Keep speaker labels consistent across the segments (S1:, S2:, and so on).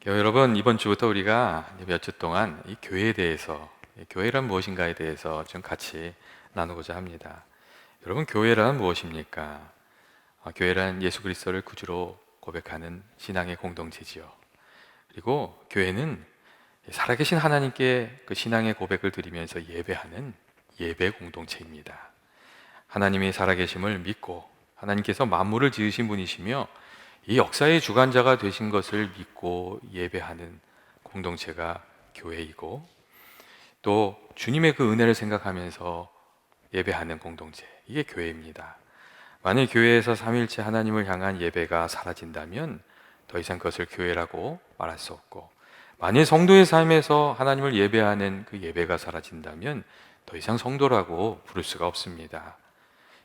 S1: 여러분, 이번 주부터 우리가 몇 주 동안 이 교회에 대해서, 교회란 무엇인가에 대해서 좀 같이 나누고자 합니다. 여러분, 교회란 무엇입니까? 교회란 예수 그리스도를 구주로 고백하는 신앙의 공동체지요. 그리고 교회는 살아계신 하나님께 그 신앙의 고백을 드리면서 예배하는 예배 공동체입니다. 하나님이 살아계심을 믿고 하나님께서 만물을 지으신 분이시며 이 역사의 주관자가 되신 것을 믿고 예배하는 공동체가 교회이고, 또 주님의 그 은혜를 생각하면서 예배하는 공동체, 이게 교회입니다. 만일 교회에서 삼위일체 하나님을 향한 예배가 사라진다면 더 이상 그것을 교회라고 말할 수 없고, 만일 성도의 삶에서 하나님을 예배하는 그 예배가 사라진다면 더 이상 성도라고 부를 수가 없습니다.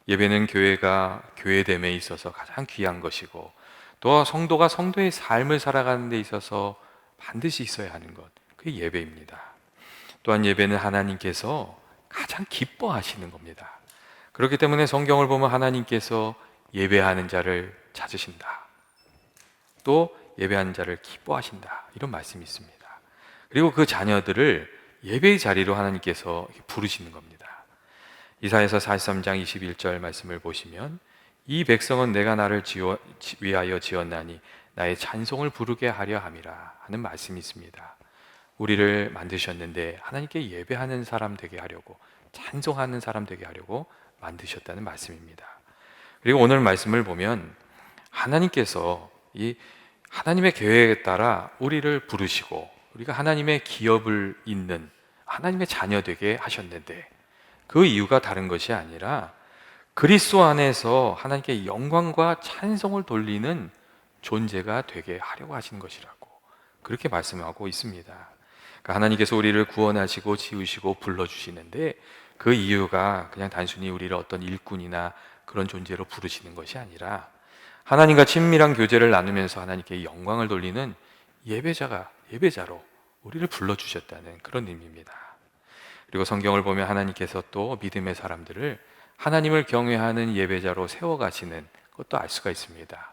S1: 예배는 교회가 교회됨에 있어서 가장 귀한 것이고, 또 성도가 성도의 삶을 살아가는 데 있어서 반드시 있어야 하는 것, 그게 예배입니다. 또한 예배는 하나님께서 가장 기뻐하시는 겁니다. 그렇기 때문에 성경을 보면 하나님께서 예배하는 자를 찾으신다, 또 예배하는 자를 기뻐하신다, 이런 말씀이 있습니다. 그리고 그 자녀들을 예배의 자리로 하나님께서 부르시는 겁니다. 이사야서 43장 21절 말씀을 보시면, 이 백성은 내가 나를 위하여 지었나니 나의 찬송을 부르게 하려 함이라 하는 말씀이 있습니다. 우리를 만드셨는데 하나님께 예배하는 사람 되게 하려고, 찬송하는 사람 되게 하려고 만드셨다는 말씀입니다. 그리고 오늘 말씀을 보면 하나님께서 이 하나님의 계획에 따라 우리를 부르시고 우리가 하나님의 기업을 잇는 하나님의 자녀 되게 하셨는데, 그 이유가 다른 것이 아니라 그리스도 안에서 하나님께 영광과 찬송을 돌리는 존재가 되게 하려고 하신 것이라고, 그렇게 말씀하고 있습니다. 그러니까 하나님께서 우리를 구원하시고 지으시고 불러주시는데, 그 이유가 그냥 단순히 우리를 어떤 일꾼이나 그런 존재로 부르시는 것이 아니라 하나님과 친밀한 교제를 나누면서 하나님께 영광을 돌리는 예배자로 우리를 불러주셨다는 그런 의미입니다. 그리고 성경을 보면 하나님께서 또 믿음의 사람들을 하나님을 경외하는 예배자로 세워가시는 것도 알 수가 있습니다.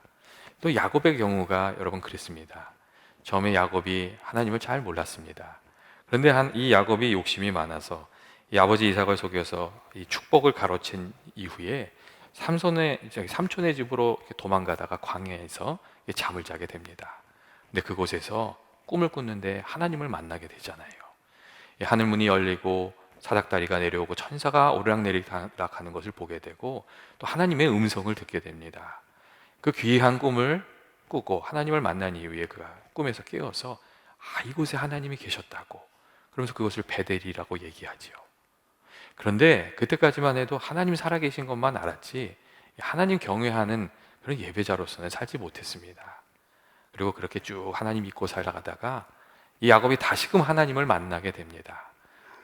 S1: 또 야곱의 경우가 여러분 그랬습니다. 처음에 야곱이 하나님을 잘 몰랐습니다. 그런데 이 야곱이 욕심이 많아서 이 아버지 이삭을 속여서 이 축복을 가로챈 이후에 삼촌의 집으로 도망가다가 광야에서 잠을 자게 됩니다. 근데 그곳에서 꿈을 꿨는데 하나님을 만나게 되잖아요. 하늘문이 열리고 사닥다리가 내려오고 천사가 오르락내리락 하는 것을 보게 되고, 또 하나님의 음성을 듣게 됩니다. 그 귀한 꿈을 꾸고 하나님을 만난 이후에 그가 꿈에서 깨어서 이곳에 하나님이 계셨다고, 그러면서 그것을 베델이라고 얘기하지요. 그런데 그때까지만 해도 하나님 살아계신 것만 알았지 하나님 경외하는 그런 예배자로서는 살지 못했습니다. 그리고 그렇게 쭉 하나님 믿고 살아가다가 이 야곱이 다시금 하나님을 만나게 됩니다.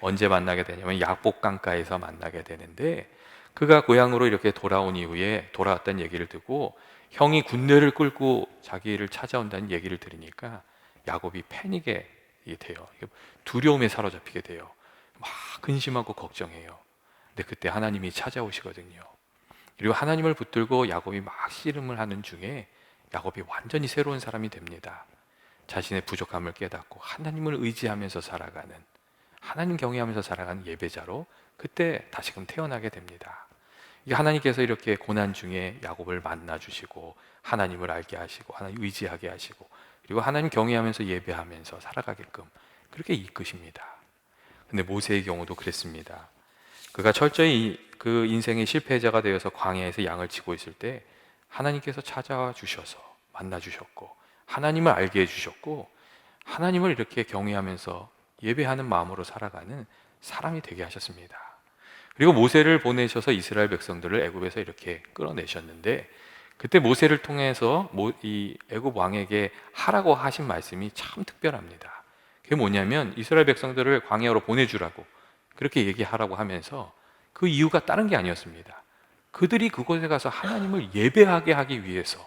S1: 언제 만나게 되냐면 야복 강가에서 만나게 되는데, 그가 고향으로 이렇게 돌아온 이후에 돌아왔다는 얘기를 듣고 형이 군대를 끌고 자기를 찾아온다는 얘기를 들으니까 야곱이 패닉에 돼요. 두려움에 사로잡히게 돼요. 막 근심하고 걱정해요. 근데 그때 하나님이 찾아오시거든요. 그리고 하나님을 붙들고 야곱이 막 씨름을 하는 중에 야곱이 완전히 새로운 사람이 됩니다. 자신의 부족함을 깨닫고 하나님을 의지하면서 살아가는, 하나님 경외하면서 살아가는 예배자로 그때 다시금 태어나게 됩니다. 이게 하나님께서 이렇게 고난 중에 야곱을 만나 주시고 하나님을 알게 하시고 하나님 의지하게 하시고, 그리고 하나님 경외하면서 예배하면서 살아가게끔 그렇게 이끄십니다. 근데 모세의 경우도 그랬습니다. 그가 철저히 그 인생의 실패자가 되어서 광야에서 양을 치고 있을 때 하나님께서 찾아와 주셔서 만나 주셨고 하나님을 알게 해주셨고, 하나님을 이렇게 경외하면서 예배하는 마음으로 살아가는 사람이 되게 하셨습니다. 그리고 모세를 보내셔서 이스라엘 백성들을 애굽에서 이렇게 끌어내셨는데, 그때 모세를 통해서 이 애굽 왕에게 하라고 하신 말씀이 참 특별합니다. 그게 뭐냐면 이스라엘 백성들을 광야로 보내주라고 그렇게 얘기하라고 하면서, 그 이유가 다른 게 아니었습니다. 그들이 그곳에 가서 하나님을 예배하게 하기 위해서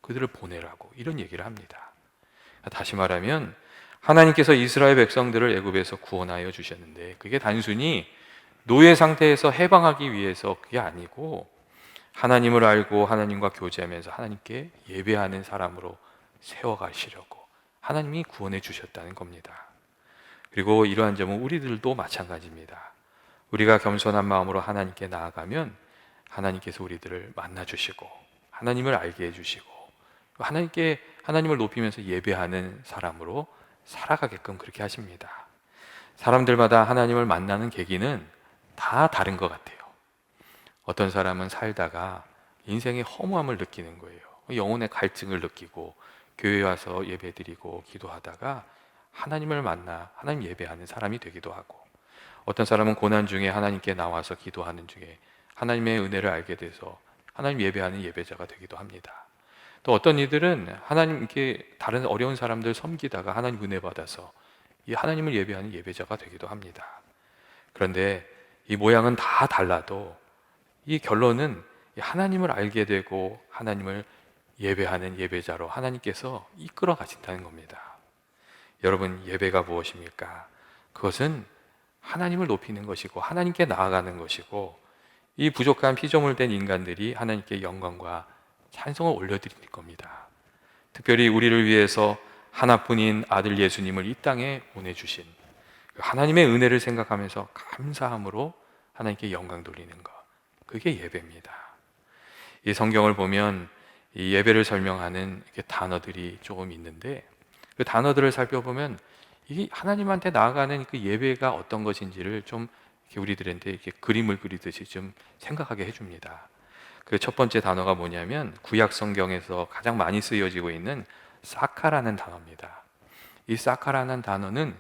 S1: 그들을 보내라고 이런 얘기를 합니다. 다시 말하면 하나님께서 이스라엘 백성들을 애굽에서 구원하여 주셨는데, 그게 단순히 노예 상태에서 해방하기 위해서 그게 아니고 하나님을 알고 하나님과 교제하면서 하나님께 예배하는 사람으로 세워가시려고, 하나님이 구원해 주셨다는 겁니다. 그리고 이러한 점은 우리들도 마찬가지입니다. 우리가 겸손한 마음으로 하나님께 나아가면 하나님께서 우리들을 만나 주시고 하나님을 알게 해 주시고 하나님을 높이면서 예배하는 사람으로 살아가게끔 그렇게 하십니다. 사람들마다 하나님을 만나는 계기는 다 다른 것 같아요. 어떤 사람은 살다가 인생의 허무함을 느끼는 거예요. 영혼의 갈증을 느끼고 교회 와서 예배드리고 기도하다가 하나님을 만나 하나님 예배하는 사람이 되기도 하고, 어떤 사람은 고난 중에 하나님께 나와서 기도하는 중에 하나님의 은혜를 알게 돼서 하나님 예배하는 예배자가 되기도 합니다. 또 어떤 이들은 하나님께 다른 어려운 사람들 섬기다가 하나님 은혜 받아서 이 하나님을 예배하는 예배자가 되기도 합니다. 그런데 이 모양은 다 달라도 이 결론은 하나님을 알게 되고 하나님을 예배하는 예배자로 하나님께서 이끌어 가신다는 겁니다. 여러분, 예배가 무엇입니까? 그것은 하나님을 높이는 것이고 하나님께 나아가는 것이고, 이 부족한 피조물된 인간들이 하나님께 영광과 찬송을 올려드리는 겁니다. 특별히 우리를 위해서 하나뿐인 아들 예수님을 이 땅에 보내주신 하나님의 은혜를 생각하면서 감사함으로 하나님께 영광 돌리는 것, 그게 예배입니다. 이 성경을 보면 이 예배를 설명하는 단어들이 조금 있는데, 그 단어들을 살펴보면 이 하나님한테 나아가는 그 예배가 어떤 것인지를 좀 우리들한테 이렇게 그림을 그리듯이 좀 생각하게 해줍니다. 그 첫 번째 단어가 뭐냐면 구약 성경에서 가장 많이 쓰여지고 있는 사카라는 단어입니다. 이 사카라는 단어는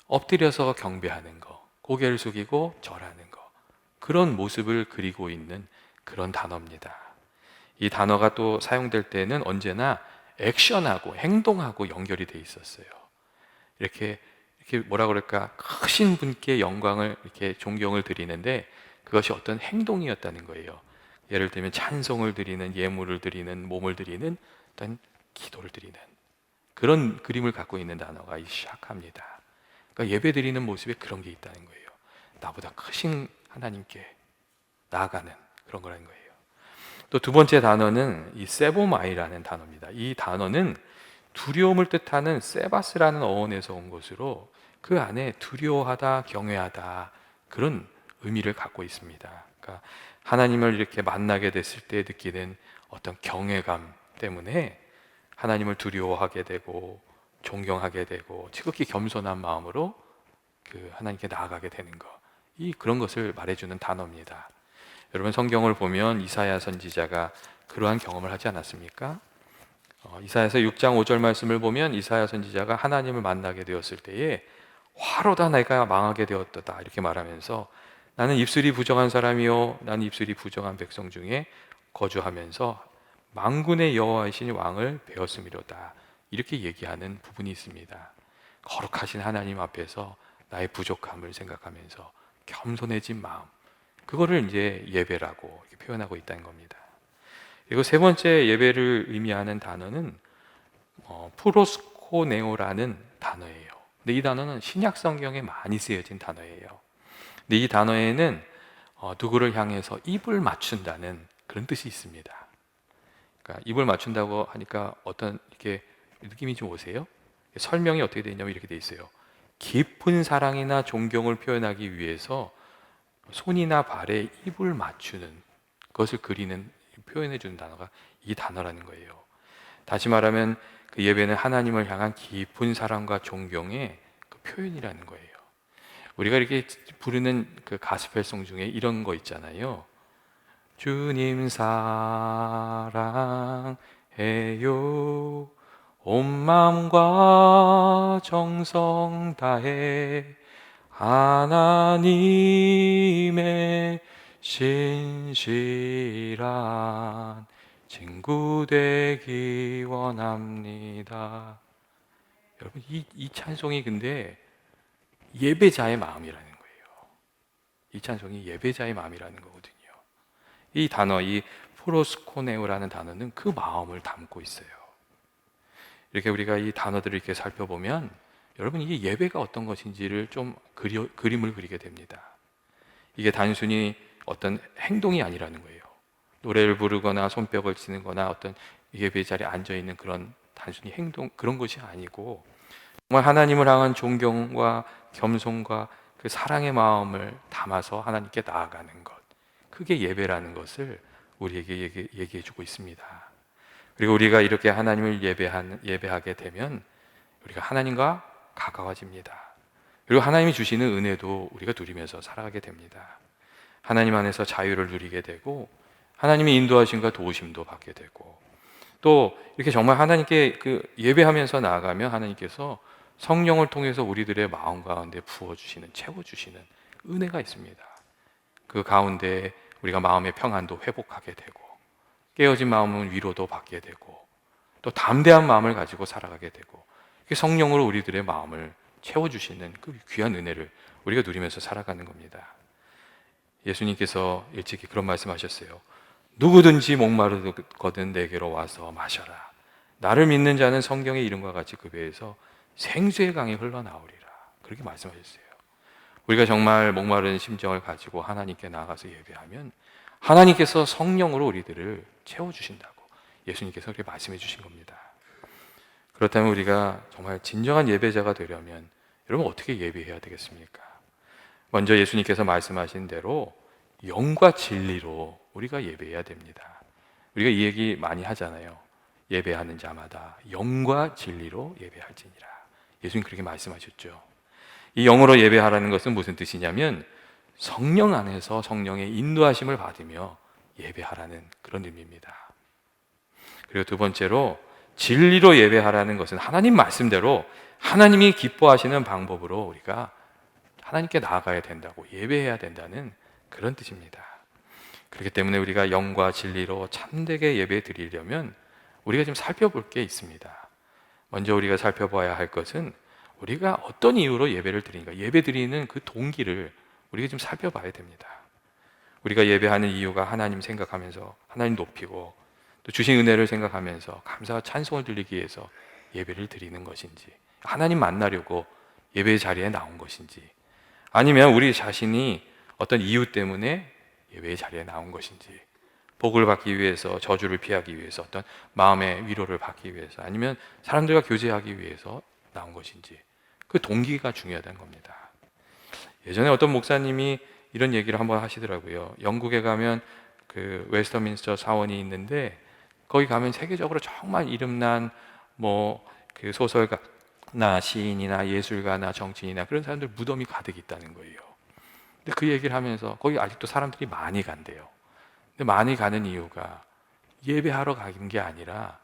S1: 엎드려서 경배하는 거, 고개를 숙이고 절하는 거, 그런 모습을 그리고 있는 그런 단어입니다. 이 단어가 또 사용될 때는 언제나 액션하고 행동하고 연결이 돼 있었어요. 이렇게 뭐라 그럴까, 크신 분께 영광을 이렇게 존경을 드리는데 그것이 어떤 행동이었다는 거예요. 예를 들면 찬송을 드리는, 예물을 드리는, 몸을 드리는, 어떤 기도를 드리는 그런 그림을 갖고 있는 단어가 이 샤카입니다. 그러니까 예배 드리는 모습에 그런 게 있다는 거예요. 나보다 크신 하나님께 나아가는 그런 거라는 거예요. 또 두 번째 단어는 이 세보마이라는 단어입니다. 이 단어는 두려움을 뜻하는 세바스라는 어원에서 온 것으로 그 안에 두려워하다, 경외하다 그런 의미를 갖고 있습니다. 그러니까 하나님을 이렇게 만나게 됐을 때 느끼는 어떤 경외감 때문에 하나님을 두려워하게 되고 존경하게 되고 지극히 겸손한 마음으로 그 하나님께 나아가게 되는 것, 그런 것을 말해주는 단어입니다. 여러분, 성경을 보면 이사야 선지자가 그러한 경험을 하지 않았습니까? 이사야서 6장 5절 말씀을 보면 이사야 선지자가 하나님을 만나게 되었을 때에 화로다 내가 망하게 되었다 이렇게 말하면서 나는 입술이 부정한 사람이요 나는 입술이 부정한 백성 중에 거주하면서 만군의 여호와이신 왕을 배웠음이로다 이렇게 얘기하는 부분이 있습니다. 거룩하신 하나님 앞에서 나의 부족함을 생각하면서 겸손해진 마음, 그거를 이제 예배라고 이렇게 표현하고 있다는 겁니다. 그리고 세 번째 예배를 의미하는 단어는 프로스코네오라는 단어예요. 근데 이 단어는 신약 성경에 많이 쓰여진 단어예요. 근데 이 단어에는 누구를 향해서 입을 맞춘다는 그런 뜻이 있습니다. 그러니까 입을 맞춘다고 하니까 어떤 이렇게 느낌이 좀 오세요? 설명이 어떻게 되어 있냐면 이렇게 되어 있어요. 깊은 사랑이나 존경을 표현하기 위해서 손이나 발에 입을 맞추는 것을 그리는, 표현해 주는 단어가 이 단어라는 거예요. 다시 말하면 그 예배는 하나님을 향한 깊은 사랑과 존경의 그 표현이라는 거예요. 우리가 이렇게 부르는 그 가스펠송 중에 이런 거 있잖아요. 주님 사랑해요 온 마음과 정성 다해 하나님의 신실한 친구 되기 원합니다. 여러분, 이 찬송이 근데 예배자의 마음이라는 거예요. 이 찬송이 예배자의 마음이라는 거거든요. 이 단어, 이 프로스코네오라는 단어는 그 마음을 담고 있어요. 이렇게 우리가 이 단어들을 이렇게 살펴보면 여러분, 이게 예배가 어떤 것인지를 좀 그림을 그리게 됩니다. 이게 단순히 어떤 행동이 아니라는 거예요. 노래를 부르거나 손뼉을 치는 거나 어떤 예배 자리에 앉아 있는 그런 단순히 행동, 그런 것이 아니고 정말 하나님을 향한 존경과 겸손과 그 사랑의 마음을 담아서 하나님께 나아가는 것, 그게 예배라는 것을 우리에게 얘기해 주고 있습니다. 그리고 우리가 이렇게 하나님을 예배하게 되면 우리가 하나님과 가까워집니다. 그리고 하나님이 주시는 은혜도 우리가 누리면서 살아가게 됩니다. 하나님 안에서 자유를 누리게 되고 하나님의 인도하심과 도우심도 받게 되고, 또 이렇게 정말 하나님께 예배하면서 나아가면 하나님께서 성령을 통해서 우리들의 마음 가운데 부어주시는, 채워주시는 은혜가 있습니다. 그 가운데 우리가 마음의 평안도 회복하게 되고, 깨어진 마음은 위로도 받게 되고, 또 담대한 마음을 가지고 살아가게 되고, 성령으로 우리들의 마음을 채워주시는 그 귀한 은혜를 우리가 누리면서 살아가는 겁니다. 예수님께서 일찍이 그런 말씀하셨어요. 누구든지 목마르거든 내게로 와서 마셔라. 나를 믿는 자는 성경의 이름과 같이 그 배에서 생수의 강이 흘러나오리라. 그렇게 말씀하셨어요. 우리가 정말 목마른 심정을 가지고 하나님께 나아가서 예배하면 하나님께서 성령으로 우리들을 채워주신다고 예수님께서 그렇게 말씀해 주신 겁니다. 그렇다면 우리가 정말 진정한 예배자가 되려면 여러분 어떻게 예배해야 되겠습니까? 먼저 예수님께서 말씀하신 대로 영과 진리로 우리가 예배해야 됩니다. 우리가 이 얘기 많이 하잖아요. 예배하는 자마다 영과 진리로 예배할지니라. 예수님 그렇게 말씀하셨죠. 이 영으로 예배하라는 것은 무슨 뜻이냐면 성령 안에서 성령의 인도하심을 받으며 예배하라는 그런 의미입니다. 그리고 두 번째로 진리로 예배하라는 것은 하나님 말씀대로 하나님이 기뻐하시는 방법으로 우리가 하나님께 나아가야 된다고, 예배해야 된다는 그런 뜻입니다. 그렇기 때문에 우리가 영과 진리로 참되게 예배 드리려면 우리가 좀 살펴볼 게 있습니다. 먼저 우리가 살펴봐야 할 것은 우리가 어떤 이유로 예배를 드리는가, 예배 드리는 그 동기를 우리가 좀 살펴봐야 됩니다. 우리가 예배하는 이유가 하나님 생각하면서 하나님 높이고 또 주신 은혜를 생각하면서 감사와 찬송을 드리기 위해서 예배를 드리는 것인지, 하나님 만나려고 예배의 자리에 나온 것인지, 아니면 우리 자신이 어떤 이유 때문에 예배의 자리에 나온 것인지, 복을 받기 위해서, 저주를 피하기 위해서, 어떤 마음의 위로를 받기 위해서, 아니면 사람들과 교제하기 위해서 나온 것인지, 그 동기가 중요하다는 겁니다. 예전에 어떤 목사님이 이런 얘기를 한번 하시더라고요. 영국에 가면 그 웨스터민스터 사원이 있는데 거기 가면 세계적으로 정말 이름난 그 소설가나 시인이나 예술가나 정치인이나 그런 사람들 무덤이 가득 있다는 거예요. 근데 그 얘기를 하면서 거기 아직도 사람들이 많이 간대요. 근데 많이 가는 이유가 예배하러 가는 게 아니라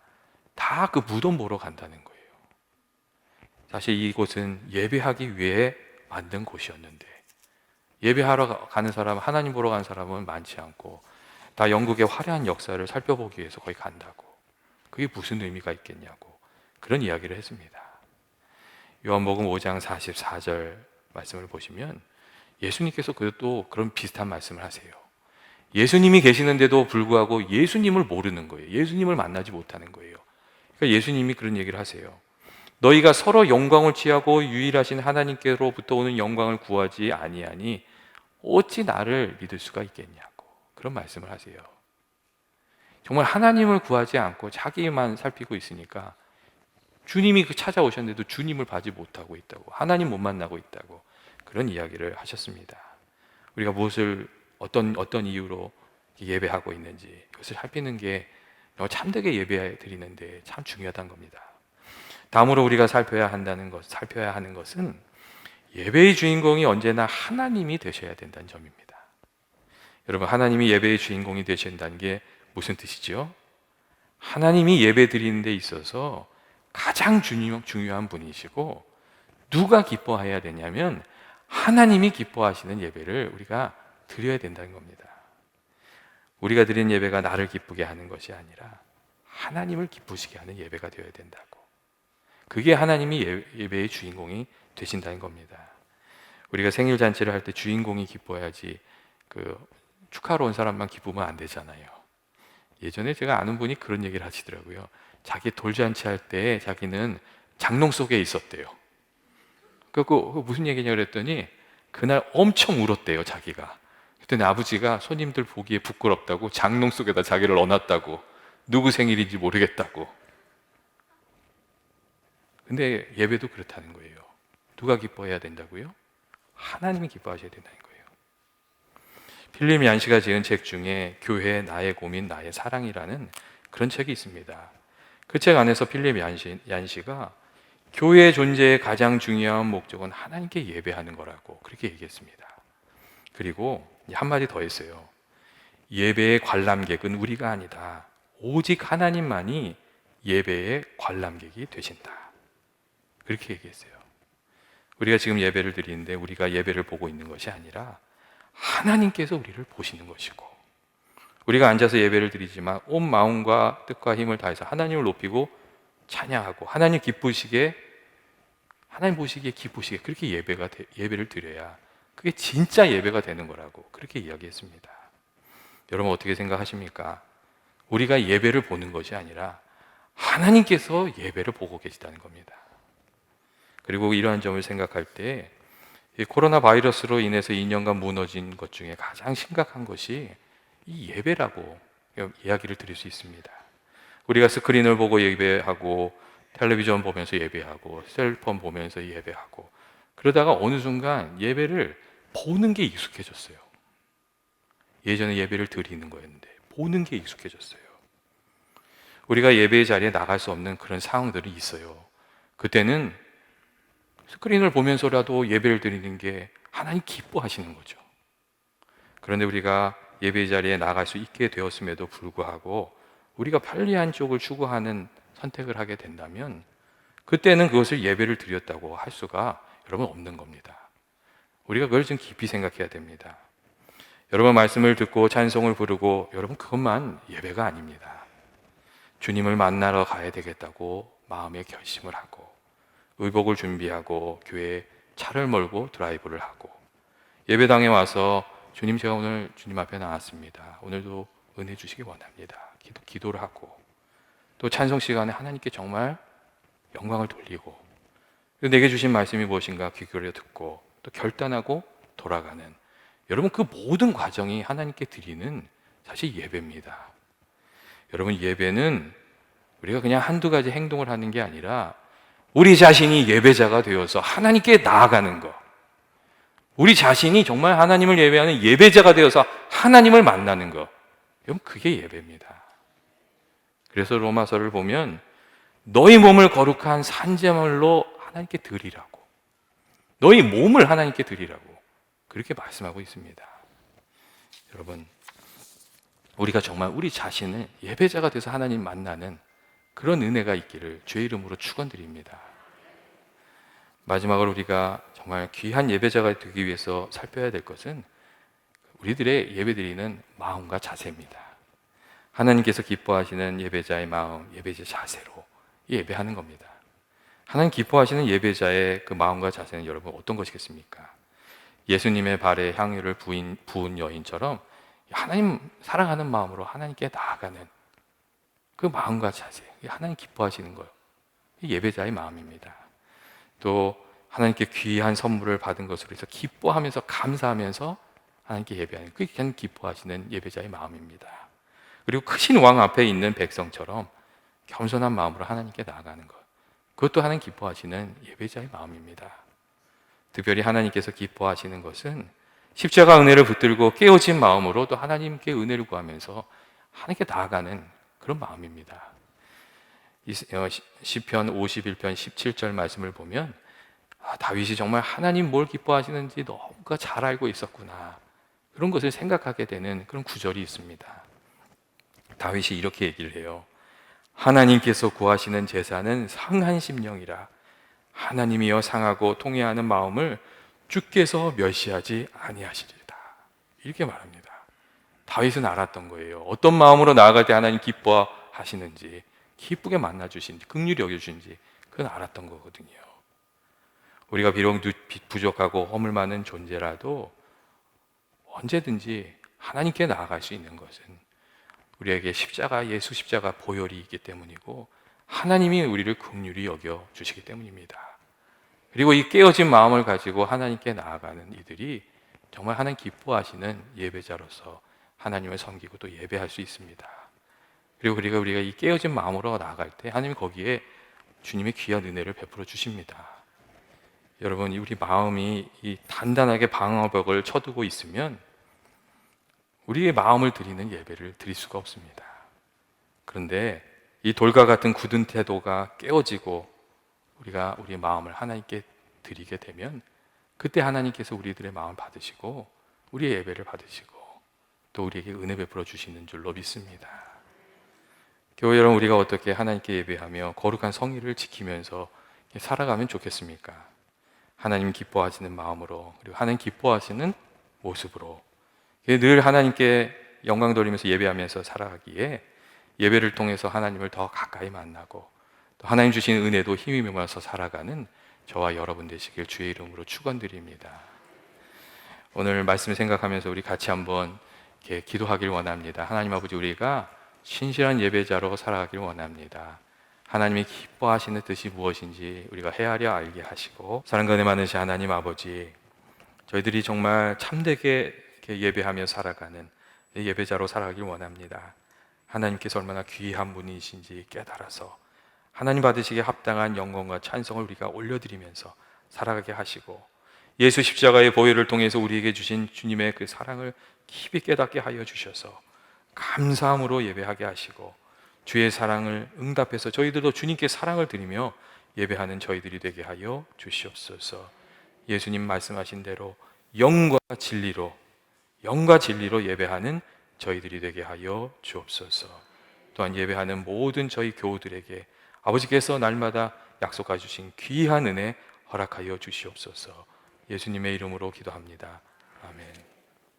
S1: 다 그 무덤 보러 간다는 거예요. 사실 이곳은 예배하기 위해 만든 곳이었는데, 예배하러 가는 사람, 하나님 보러 가는 사람은 많지 않고 다 영국의 화려한 역사를 살펴보기 위해서 거기 간다고. 그게 무슨 의미가 있겠냐고 그런 이야기를 했습니다. 요한복음 5장 44절 말씀을 보시면 예수님께서 또 그런 비슷한 말씀을 하세요. 예수님이 계시는데도 불구하고 예수님을 모르는 거예요. 예수님을 만나지 못하는 거예요. 그러니까 예수님이 그런 얘기를 하세요. 너희가 서로 영광을 취하고 유일하신 하나님께로부터 오는 영광을 구하지 아니하니 어찌 나를 믿을 수가 있겠냐고 그런 말씀을 하세요. 정말 하나님을 구하지 않고 자기만 살피고 있으니까 주님이 찾아오셨는데도 주님을 받지 못하고 있다고, 하나님 못 만나고 있다고 그런 이야기를 하셨습니다. 우리가 무엇을 어떤 이유로 예배하고 있는지 그것을 살피는 게 참되게 예배 드리는데 참 중요하다는 겁니다. 다음으로 우리가 살펴야 하는 것은 예배의 주인공이 언제나 하나님이 되셔야 된다는 점입니다. 여러분, 하나님이 예배의 주인공이 되신다는 게 무슨 뜻이죠? 하나님이 예배 드리는 데 있어서 가장 중요한 분이시고, 누가 기뻐해야 되냐면 하나님이 기뻐하시는 예배를 우리가 드려야 된다는 겁니다. 우리가 드리는 예배가 나를 기쁘게 하는 것이 아니라 하나님을 기쁘시게 하는 예배가 되어야 된다고. 그게 하나님이 예배의 주인공이 되신다는 겁니다. 우리가 생일 잔치를 할 때 주인공이 기뻐야지 축하로 온 사람만 기쁘면 안 되잖아요. 예전에 제가 아는 분이 그런 얘기를 하시더라고요. 자기 돌잔치 할 때 자기는 장롱 속에 있었대요. 그 무슨 얘기냐 그랬더니 그날 엄청 울었대요, 자기가. 그랬더니 아버지가 손님들 보기에 부끄럽다고 장롱 속에다 자기를 넣어놨다고, 누구 생일인지 모르겠다고. 근데 예배도 그렇다는 거예요. 누가 기뻐해야 된다고요? 하나님이 기뻐하셔야 된다는 거예요. 필립 얀시가 지은 책 중에 교회 나의 고민 나의 사랑이라는 그런 책이 있습니다. 그 책 안에서 필립 얀시가 교회의 존재의 가장 중요한 목적은 하나님께 예배하는 거라고 그렇게 얘기했습니다. 그리고 한마디 더 했어요. 예배의 관람객은 우리가 아니다. 오직 하나님만이 예배의 관람객이 되신다. 그렇게 얘기했어요. 우리가 지금 예배를 드리는데 우리가 예배를 보고 있는 것이 아니라 하나님께서 우리를 보시는 것이고, 우리가 앉아서 예배를 드리지만 온 마음과 뜻과 힘을 다해서 하나님을 높이고 찬양하고 하나님 기쁘시게, 하나님 보시기에 기쁘시게 그렇게 예배를 드려야 그게 진짜 예배가 되는 거라고 그렇게 이야기했습니다. 여러분 어떻게 생각하십니까? 우리가 예배를 보는 것이 아니라 하나님께서 예배를 보고 계시다는 겁니다. 그리고 이러한 점을 생각할 때 이 코로나 바이러스로 인해서 2년간 무너진 것 중에 가장 심각한 것이 이 예배라고 이야기를 드릴 수 있습니다. 우리가 스크린을 보고 예배하고 텔레비전 보면서 예배하고 셀폰 보면서 예배하고 그러다가 어느 순간 예배를 보는 게 익숙해졌어요. 예전에 예배를 드리는 거였는데 보는 게 익숙해졌어요. 우리가 예배의 자리에 나갈 수 없는 그런 상황들이 있어요. 그때는 스크린을 보면서라도 예배를 드리는 게 하나님 기뻐하시는 거죠. 그런데 우리가 예배의 자리에 나갈 수 있게 되었음에도 불구하고 우리가 편리한 쪽을 추구하는 선택을 하게 된다면 그때는 그것을 예배를 드렸다고 할 수가 여러분 없는 겁니다. 우리가 그걸 좀 깊이 생각해야 됩니다. 여러분 말씀을 듣고 찬송을 부르고 여러분 그것만 예배가 아닙니다. 주님을 만나러 가야 되겠다고 마음에 결심을 하고 의복을 준비하고 교회에 차를 몰고 드라이브를 하고 예배당에 와서 주님 제가 오늘 주님 앞에 나왔습니다. 오늘도 은혜 주시기 원합니다. 기도를 하고 또 찬송 시간에 하나님께 정말 영광을 돌리고 내게 주신 말씀이 무엇인가 귀 기울여 듣고 또 결단하고 돌아가는 여러분 그 모든 과정이 하나님께 드리는 사실 예배입니다. 여러분 예배는 우리가 그냥 한두 가지 행동을 하는 게 아니라 우리 자신이 예배자가 되어서 하나님께 나아가는 것, 우리 자신이 정말 하나님을 예배하는 예배자가 되어서 하나님을 만나는 것, 여러분 그게 예배입니다. 그래서 로마서를 보면 너희 몸을 거룩한 산제물로 하나님께 드리라고, 너희 몸을 하나님께 드리라고 그렇게 말씀하고 있습니다. 여러분 우리가 정말 우리 자신을 예배자가 돼서 하나님 만나는 그런 은혜가 있기를 주의 이름으로 축원드립니다. 마지막으로 우리가 정말 귀한 예배자가 되기 위해서 살펴야 될 것은 우리들의 예배드리는 마음과 자세입니다. 하나님께서 기뻐하시는 예배자의 마음, 예배자의 자세로 예배하는 겁니다. 하나님 기뻐하시는 예배자의 그 마음과 자세는 여러분 어떤 것이겠습니까? 예수님의 발에 향유를 부은 여인처럼 하나님 사랑하는 마음으로 하나님께 나아가는 그 마음과 자세, 하나님 기뻐하시는 거예요. 예배자의 마음입니다. 또 하나님께 귀한 선물을 받은 것으로 해서 기뻐하면서 감사하면서 하나님께 예배하는 그게 하나님 기뻐하시는 예배자의 마음입니다. 그리고 크신 왕 앞에 있는 백성처럼 겸손한 마음으로 하나님께 나아가는 것, 그것도 하나님 기뻐하시는 예배자의 마음입니다. 특별히 하나님께서 기뻐하시는 것은 십자가 은혜를 붙들고 깨어진 마음으로 또 하나님께 은혜를 구하면서 하나님께 나아가는 그런 마음입니다. 시편 51편 17절 말씀을 보면 다윗이 정말 하나님 뭘 기뻐하시는지 너무가 잘 알고 있었구나, 그런 것을 생각하게 되는 그런 구절이 있습니다. 다윗이 이렇게 얘기를 해요. 하나님께서 구하시는 제사는 상한 심령이라 하나님이여 상하고 통회하는 마음을 주께서 멸시하지 아니하시리다, 이렇게 말합니다. 다윗은 알았던 거예요. 어떤 마음으로 나아갈 때 하나님 기뻐하시는지, 기쁘게 만나주신지, 긍휼히 여겨주신지 그건 알았던 거거든요. 우리가 비록 부족하고 허물 많은 존재라도 언제든지 하나님께 나아갈 수 있는 것은 우리에게 예수 십자가 보혈이 있기 때문이고 하나님이 우리를 긍휼히 여겨주시기 때문입니다. 그리고 이 깨어진 마음을 가지고 하나님께 나아가는 이들이 정말 하나님 기뻐하시는 예배자로서 하나님을 섬기고 또 예배할 수 있습니다. 그리고 우리가 이 깨어진 마음으로 나아갈 때 하나님이 거기에 주님의 귀한 은혜를 베풀어 주십니다. 여러분, 우리 마음이 이 단단하게 방어벽을 쳐두고 있으면 우리의 마음을 드리는 예배를 드릴 수가 없습니다. 그런데 이 돌과 같은 굳은 태도가 깨어지고 우리가 우리의 마음을 하나님께 드리게 되면 그때 하나님께서 우리들의 마음을 받으시고 우리의 예배를 받으시고 또 우리에게 은혜 베풀어 주시는 줄로 믿습니다. 교회 여러분, 우리가 어떻게 하나님께 예배하며 거룩한 성의를 지키면서 살아가면 좋겠습니까? 하나님 기뻐하시는 마음으로, 그리고 하나님 기뻐하시는 모습으로 늘 하나님께 영광 돌리면서 예배하면서 살아가기에 예배를 통해서 하나님을 더 가까이 만나고 또 하나님 주신 은혜도 힘입어서 살아가는 저와 여러분 되시길 주의 이름으로 축원드립니다. 오늘 말씀 생각하면서 우리 같이 한번 이렇게 기도하길 원합니다. 하나님 아버지, 우리가 신실한 예배자로 살아가길 원합니다. 하나님이 기뻐하시는 뜻이 무엇인지 우리가 헤아려 알게 하시고, 사랑과 은혜 많으신 하나님 아버지, 저희들이 정말 참되게 이렇게 예배하며 살아가는 예배자로 살아가길 원합니다. 하나님께서 얼마나 귀한 분이신지 깨달아서 하나님 받으시기에 합당한 영광과 찬송을 우리가 올려드리면서 살아가게 하시고, 예수 십자가의 보혈을 통해서 우리에게 주신 주님의 그 사랑을 깊이 깨닫게 하여 주셔서 감사함으로 예배하게 하시고, 주의 사랑을 응답해서 저희들도 주님께 사랑을 드리며 예배하는 저희들이 되게 하여 주시옵소서. 예수님 말씀하신 대로 영과 진리로 예배하는 저희들이 되게 하여 주옵소서. 또한 예배하는 모든 저희 교우들에게 아버지께서 날마다 약속해 주신 귀한 은혜 허락하여 주시옵소서. 예수님의 이름으로 기도합니다. 아멘.